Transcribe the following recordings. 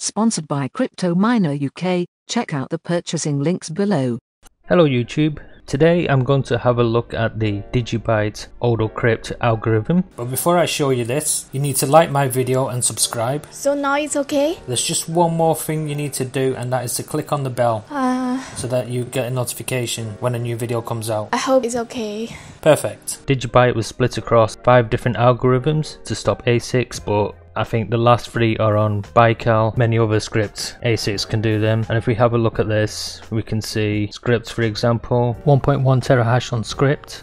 Sponsored by Crypto Miner UK. Check out the purchasing links below. Hello YouTube. Today I'm going to have a look at the DigiByte Odocrypt algorithm. But before I show you this, you need to like my video and subscribe. So now it's okay? There's just one more thing you need to do, and that is to click on the bell so that you get a notification when a new video comes out. I hope it's okay. Perfect. DigiByte was split across 5 different algorithms to stop ASICs, but I think the last 3 are on Baikal. Many other scripts, ASICs can do them. And if we have a look at this, we can see scripts, for example, 1.1 terahash on script,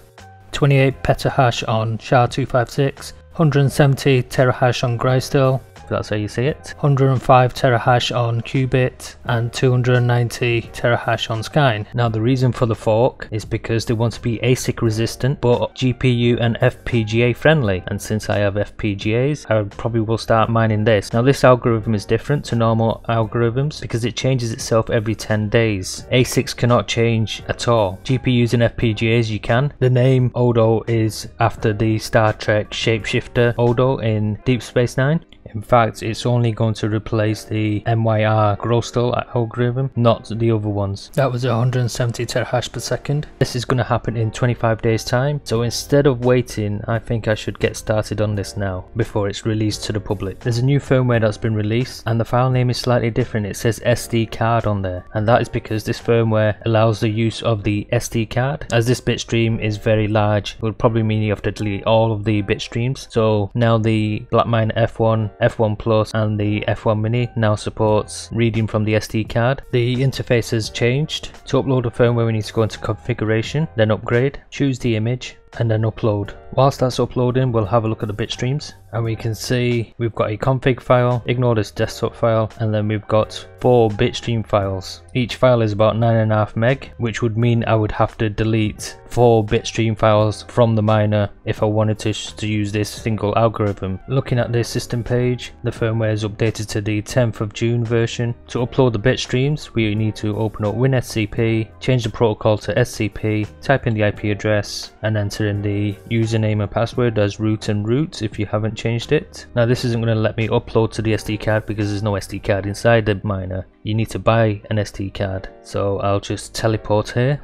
28 petahash on SHA-256, 170 terahash on groestl, that's how you see it, 105 terahash on qubit, and 290 terahash on Skyne. Now the reason for the fork is because they want to be ASIC resistant but GPU and FPGA friendly, and since I have FPGAs, I probably will start mining this. Now this algorithm is different to normal algorithms because it changes itself every 10 days. ASICs cannot change at all. GPUs and FPGAs you can. The name Odo is after the Star Trek shapeshifter Odo in Deep Space Nine. In fact, it's only going to replace the myr-groestl algorithm, not the other ones. That was 170 terahash per second. This is going to happen in 25 days time, so instead of waiting, I think I should get started on this now, before it's released to the public. There's a new firmware that's been released, and the file name is slightly different. It says SD card on there, and that is because this firmware allows the use of the SD card. As this bit stream is very large, it would probably mean you have to delete all of the bit streams. So now the blackMiner F1, F1 Plus and the F1 Mini now supports reading from the SD card. The interface has changed. To upload a firmware we need to go into configuration, then upgrade, choose the image, and then upload. Whilst that's uploading, we'll have a look at the bit streams, and we can see we've got a config file, ignore this desktop file, and then we've got 4 bitstream files. Each file is about 9.5 meg, which would mean I would have to delete 4 bitstream files from the miner if I wanted to use this single algorithm. Looking at the system page, the firmware is updated to the 10th of June version. To upload the bitstreams, we need to open up WinSCP, change the protocol to SCP, type in the IP address, and enter in the username and password as root and root if you haven't changed it. Now this isn't going to let me upload to the SD card because there's no SD card inside the miner. You need to buy an SD card, so I'll just teleport here.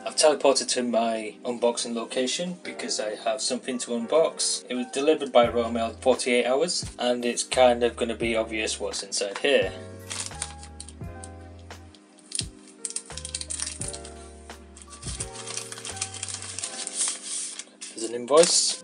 I've teleported to my unboxing location because I have something to unbox. It was delivered by Royal Mail 48 hours, and it's kind of going to be obvious what's inside here. There's an invoice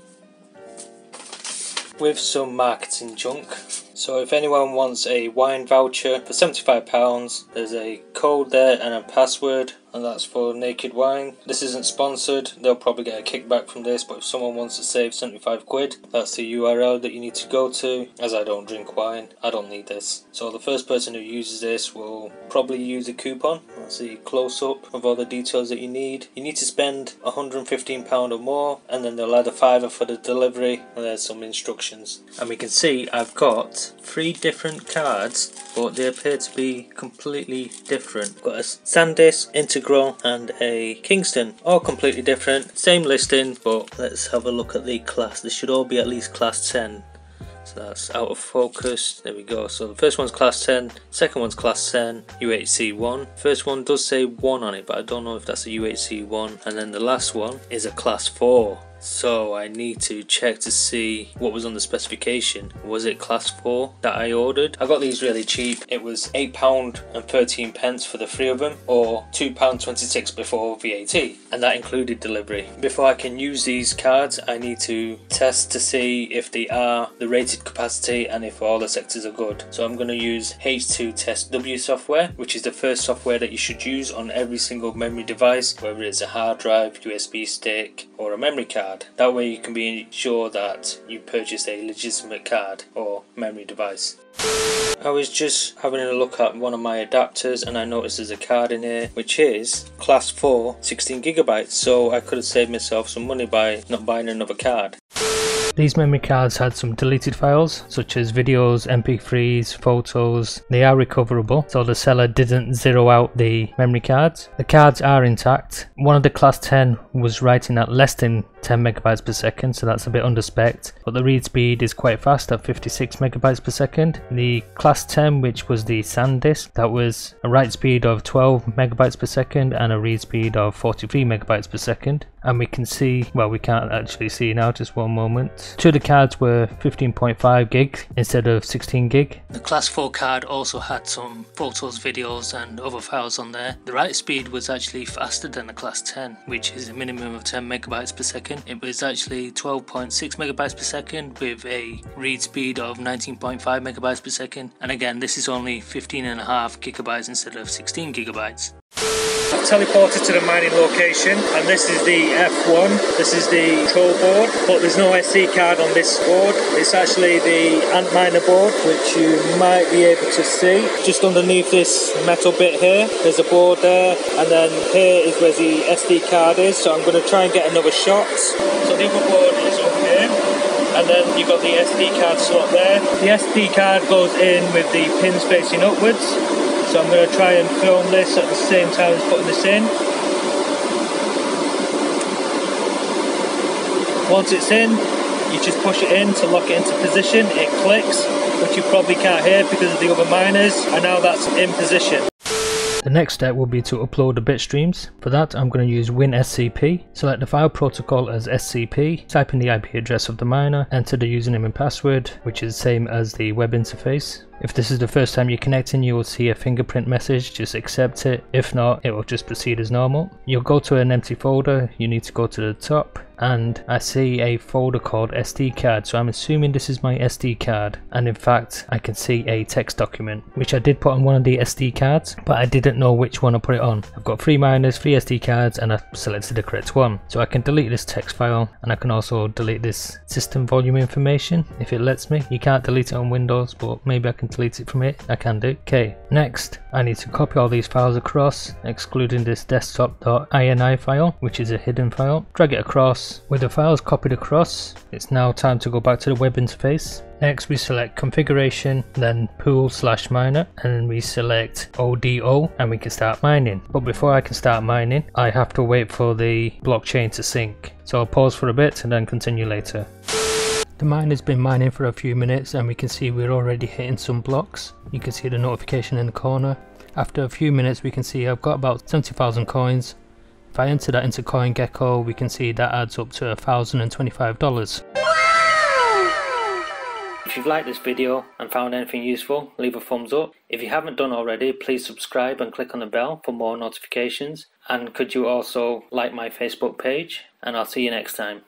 with some marketing junk. So if anyone wants a wine voucher for £75, there's a code there and a password, and that's for Naked Wine. This isn't sponsored, they'll probably get a kickback from this, but if someone wants to save 75 quid, that's the URL that you need to go to. As I don't drink wine, I don't need this. So the first person who uses this will probably use a coupon. That's the close up of all the details that you need. You need to spend £115 or more, and then they'll add a £5 for the delivery, and there's some instructions. And we can see I've got 3 different cards, but they appear to be completely different. I've got a SanDisk, Integral and a Kingston, all completely different, same listing, but let's have a look at the class. This should all be at least class 10. So that's out of focus. There we go. So the first one's class 10, second one's class 10, UHC1. First one does say 1 on it, but I don't know if that's a UHC1. And then the last one is a class 4. So I need to check to see what was on the specification. Was it class 4 that I ordered? I got these really cheap. It was £8.13 for the 3 of them, or £2.26 before VAT, and that included delivery. Before I can use these cards, I need to test to see if they are the rated capacity and if all the sectors are good. So I'm going to use H2 Test W software, which is the first software that you should use on every single memory device, whether it's a hard drive, USB stick, or a memory card. That way you can be sure that you purchased a legitimate card or memory device. I was just having a look at one of my adapters and I noticed there's a card in here which is class 4 16GB, so I could have saved myself some money by not buying another card. These memory cards had some deleted files such as videos, MP3s, photos. They are recoverable, so the seller didn't zero out the memory cards. The cards are intact. One of the class 10 was writing at less than 10 megabytes per second, so that's a bit under spec, but the read speed is quite fast at 56 megabytes per second. The class 10, which was the SanDisk, that was a write speed of 12 megabytes per second and a read speed of 43 megabytes per second. And we can see, well, we can't actually see now, just one moment. Two of the cards were 15.5 gig instead of 16 gig. The class 4 card also had some photos, videos and other files on there. The write speed was actually faster than the class 10, which is a minimum of 10 megabytes per second. It was actually 12.6 megabytes per second with a read speed of 19.5 megabytes per second. And again, this is only 15.5 gigabytes instead of 16 gigabytes. I've teleported to the mining location, and this is the F1, this is the control board, but there's no SD card on this board. It's actually the AntMiner board, which you might be able to see. Just underneath this metal bit here, there's a board there, and then here is where the SD card is, so I'm going to try and get another shot. So the other board is up here, and then you've got the SD card slot there. The SD card goes in with the pins facing upwards. So I'm going to try and film this at the same time as putting this in. Once it's in, you just push it in to lock it into position. It clicks, which you probably can't hear because of the other miners, and now that's in position. The next step will be to upload the bit streams. For that, I'm going to use WinSCP. Select the file protocol as SCP, type in the IP address of the miner, enter the username and password, which is the same as the web interface. If this is the first time you're connecting, you will see a fingerprint message, just accept it. If not, it will just proceed as normal. You'll go to an empty folder, you need to go to the top, and I see a folder called SD card, so I'm assuming this is my SD card, and in fact I can see a text document which I did put on one of the SD cards, but I didn't know which one I put it on. I've got 3 miners, 3 SD cards, and I selected the correct one. So I can delete this text file, and I can also delete this system volume information if it lets me. You can't delete it on Windows, but maybe I can delete it from it. I can do. Okay, next I need to copy all these files across, excluding this desktop.ini file, which is a hidden file. Drag it across. With the files copied across, it's now time to go back to the web interface. Next we select configuration, then pool/miner, and we select ODO, and we can start mining. But before I can start mining, I have to wait for the blockchain to sync. So I'll pause for a bit and then continue later. The miner's been mining for a few minutes, and we can see we're already hitting some blocks. You can see the notification in the corner. After a few minutes we can see I've got about 70,000 coins. If I enter that into CoinGecko, we can see that adds up to $1,025. If you've liked this video and found anything useful, leave a thumbs up. If you haven't done already, please subscribe and click on the bell for more notifications. And could you also like my Facebook page? And I'll see you next time.